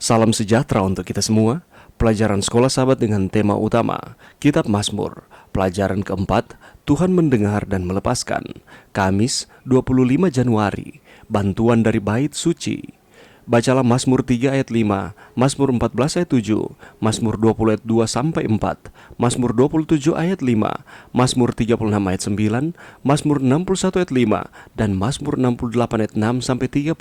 Salam sejahtera untuk kita semua. Pelajaran Sekolah Sahabat dengan tema utama Kitab Mazmur. Pelajaran keempat, Tuhan mendengar dan melepaskan. Kamis 25 Januari. Bantuan dari Bait Suci. Bacalah Mazmur 3 ayat 5, Mazmur 14 ayat 7, Mazmur 20 ayat 2 sampai 4, Mazmur 27 ayat 5, Mazmur 36 ayat 9, Mazmur 61 ayat 5, dan Mazmur 68 ayat 6 sampai 36.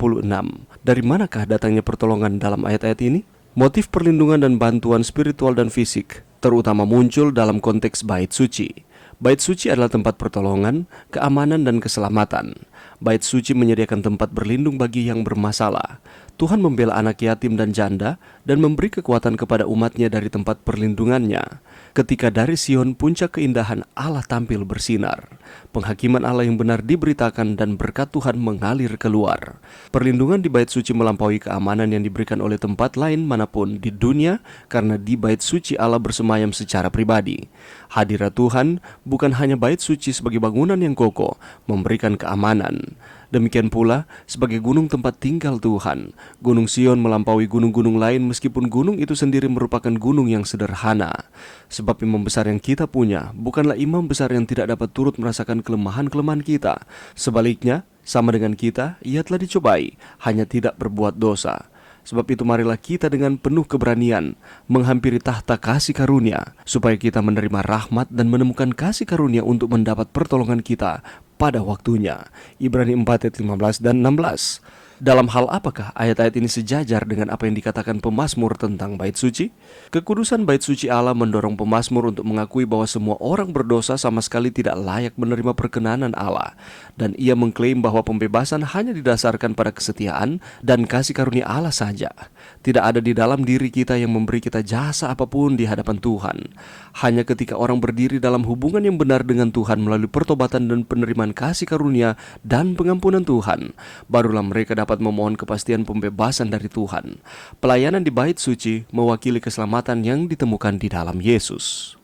Dari manakah datangnya pertolongan dalam ayat-ayat ini? Motif perlindungan dan bantuan spiritual dan fisik terutama muncul dalam konteks bait suci. Bait suci adalah tempat pertolongan, keamanan, dan keselamatan. Bait suci menyediakan tempat berlindung bagi yang bermasalah. Tuhan membela anak yatim dan janda dan memberi kekuatan kepada umatnya dari tempat perlindungannya. Ketika dari Sion puncak keindahan Allah tampil bersinar, penghakiman Allah yang benar diberitakan dan berkat Tuhan mengalir keluar. Perlindungan di bait suci melampaui keamanan yang diberikan oleh tempat lain manapun di dunia, karena di bait suci Allah bersemayam secara pribadi. Hadirat Tuhan bukan hanya bait suci sebagai bangunan yang kokoh memberikan keamanan. Demikian pula sebagai gunung tempat tinggal Tuhan. Gunung Sion melampaui gunung-gunung lain meskipun gunung itu sendiri merupakan gunung yang sederhana. Sebab imam besar yang kita punya bukanlah imam besar yang tidak dapat turut merasakan kelemahan-kelemahan kita. Sebaliknya, sama dengan kita, ia telah dicobai, hanya tidak berbuat dosa. Sebab itu marilah kita dengan penuh keberanian menghampiri tahta kasih karunia, supaya kita menerima rahmat dan menemukan kasih karunia untuk mendapat pertolongan kita pada waktunya. Ibrani 4 ayat 15 dan 16. Dalam hal apakah ayat-ayat ini sejajar dengan apa yang dikatakan pemazmur tentang bait suci? Kekudusan bait suci Allah mendorong pemazmur untuk mengakui bahwa semua orang berdosa sama sekali tidak layak menerima perkenanan Allah. Dan ia mengklaim bahwa pembebasan hanya didasarkan pada kesetiaan dan kasih karunia Allah saja. Tidak ada di dalam diri kita yang memberi kita jasa apapun di hadapan Tuhan. Hanya ketika orang berdiri dalam hubungan yang benar dengan Tuhan melalui pertobatan dan penerimaan kasih karunia dan pengampunan Tuhan, barulah mereka dapat memohon kepastian pembebasan dari Tuhan. Pelayanan di bait suci mewakili keselamatan yang ditemukan di dalam Yesus.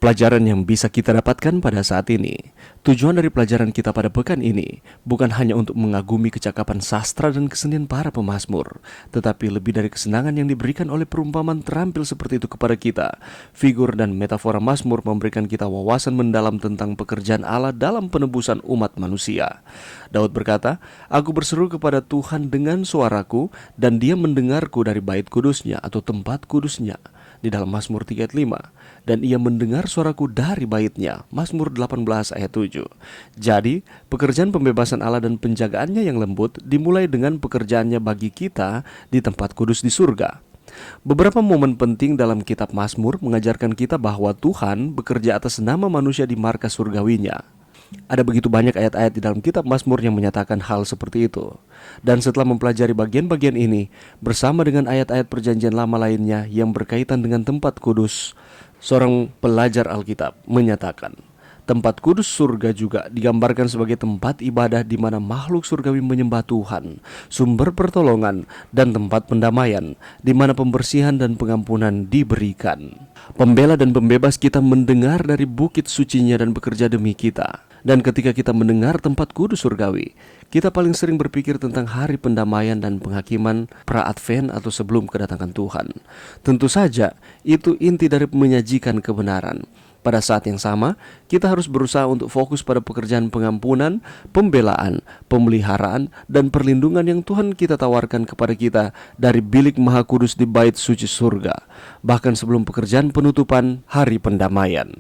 Pelajaran yang bisa kita dapatkan pada saat ini. Tujuan dari pelajaran kita pada pekan ini bukan hanya untuk mengagumi kecakapan sastra dan kesenian para pemazmur, tetapi lebih dari kesenangan yang diberikan oleh perumpamaan terampil seperti itu kepada kita. Figur dan metafora mazmur memberikan kita wawasan mendalam tentang pekerjaan Allah dalam penebusan umat manusia. Daud berkata, "Aku berseru kepada Tuhan dengan suaraku, dan Dia mendengarku dari bait kudusnya atau tempat kudusnya." Di dalam Mazmur 3 ayat 5, dan ia mendengar suaraku dari baitnya, Mazmur 18 ayat 7. Jadi, pekerjaan pembebasan Allah dan penjagaannya yang lembut dimulai dengan pekerjaannya bagi kita di tempat kudus di surga. Beberapa momen penting dalam kitab Mazmur mengajarkan kita bahwa Tuhan bekerja atas nama manusia di markas surgawinya. Ada begitu banyak ayat-ayat di dalam kitab Mazmur yang menyatakan hal seperti itu. Dan setelah mempelajari bagian-bagian ini bersama dengan ayat-ayat perjanjian lama lainnya yang berkaitan dengan tempat kudus, seorang pelajar Alkitab menyatakan, tempat kudus surga juga digambarkan sebagai tempat ibadah di mana makhluk surgawi menyembah Tuhan, sumber pertolongan, dan tempat pendamaian, di mana pembersihan dan pengampunan diberikan. Pembela dan pembebas kita mendengar dari bukit sucinya dan bekerja demi kita. Dan ketika kita mendengar tempat kudus surgawi, kita paling sering berpikir tentang hari pendamaian dan penghakiman pra-advent atau sebelum kedatangan Tuhan. Tentu saja, itu inti dari menyajikan kebenaran. Pada saat yang sama, kita harus berusaha untuk fokus pada pekerjaan pengampunan, pembelaan, pemeliharaan, dan perlindungan yang Tuhan kita tawarkan kepada kita dari bilik maha kudus di bait suci surga, bahkan sebelum pekerjaan penutupan hari pendamaian.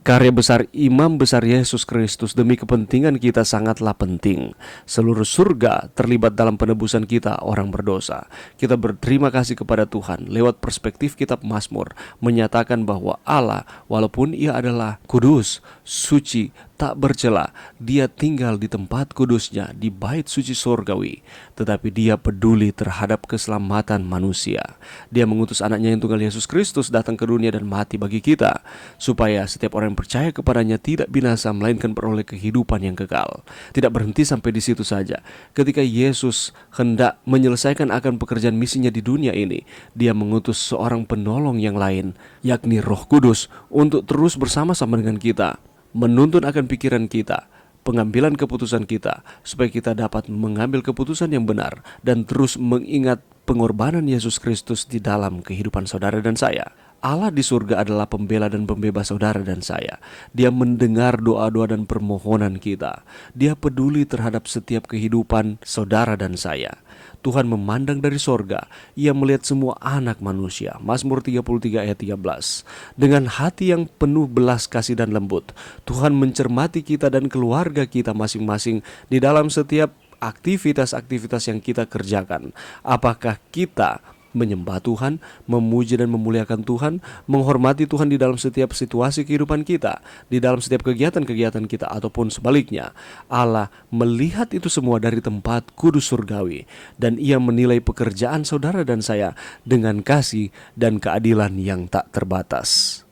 Karya besar Imam Besar Yesus Kristus demi kepentingan kita sangatlah penting. Seluruh surga terlibat dalam penebusan kita orang berdosa. Kita berterima kasih kepada Tuhan lewat perspektif kitab Mazmur, menyatakan bahwa Allah, walaupun Ia adalah kudus, suci, tak bercela, Dia tinggal di tempat kudusnya di bait suci surgawi, tetapi Dia peduli terhadap keselamatan manusia. Dia mengutus anaknya yang tunggal Yesus Kristus datang ke dunia dan mati bagi kita, supaya setiap orang yang percaya kepadanya tidak binasa melainkan beroleh kehidupan yang kekal. Tidak berhenti sampai di situ saja. Ketika Yesus hendak menyelesaikan akan pekerjaan misinya di dunia ini, Dia mengutus seorang penolong yang lain, yakni Roh Kudus, untuk terus bersama-sama dengan kita, menuntun akan pikiran kita, pengambilan keputusan kita, supaya kita dapat mengambil keputusan yang benar dan terus mengingat pengorbanan Yesus Kristus di dalam kehidupan saudara dan saya. Allah di surga adalah pembela dan pembebas saudara dan saya. Dia mendengar doa-doa dan permohonan kita. Dia peduli terhadap setiap kehidupan saudara dan saya. Tuhan memandang dari sorga. Ia melihat semua anak manusia. Mazmur 33 ayat 13. Dengan hati yang penuh belas kasih dan lembut, Tuhan mencermati kita dan keluarga kita masing-masing di dalam setiap aktivitas-aktivitas yang kita kerjakan. Apakah kita menyembah Tuhan, memuji dan memuliakan Tuhan, menghormati Tuhan di dalam setiap situasi kehidupan kita, di dalam setiap kegiatan-kegiatan kita, ataupun sebaliknya? Allah melihat itu semua dari tempat kudus surgawi, dan Ia menilai pekerjaan saudara dan saya dengan kasih dan keadilan yang tak terbatas.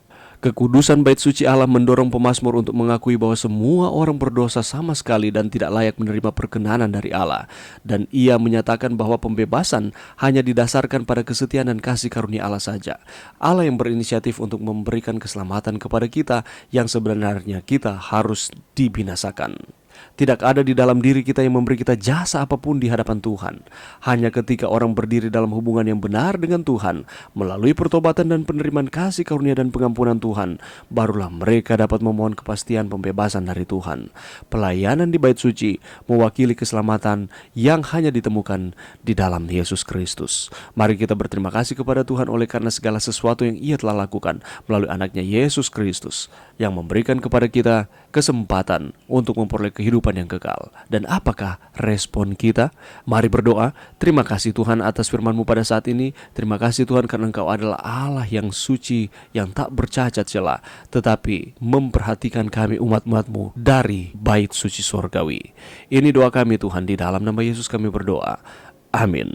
Kekudusan bait suci Allah mendorong pemazmur untuk mengakui bahwa semua orang berdosa sama sekali dan tidak layak menerima perkenanan dari Allah. Dan ia menyatakan bahwa pembebasan hanya didasarkan pada kesetiaan dan kasih karunia Allah saja. Allah yang berinisiatif untuk memberikan keselamatan kepada kita yang sebenarnya kita harus dibinasakan. Tidak ada di dalam diri kita yang memberi kita jasa apapun di hadapan Tuhan. Hanya ketika orang berdiri dalam hubungan yang benar dengan Tuhan, melalui pertobatan dan penerimaan kasih karunia dan pengampunan Tuhan, barulah mereka dapat memohon kepastian pembebasan dari Tuhan. Pelayanan di bait suci mewakili keselamatan yang hanya ditemukan di dalam Yesus Kristus. Mari kita berterima kasih kepada Tuhan oleh karena segala sesuatu yang Ia telah lakukan melalui anaknya Yesus Kristus, yang memberikan kepada kita kesempatan untuk memperoleh kehidupan yang kekal. Dan apakah respon kita? Mari berdoa. Terima kasih Tuhan atas firman-Mu pada saat ini. Terima kasih Tuhan karena Engkau adalah Allah yang suci, yang tak bercacat celah, tetapi memperhatikan kami umat-umat-Mu dari bait suci surgawi. Ini doa kami Tuhan, di dalam nama Yesus kami berdoa. Amin.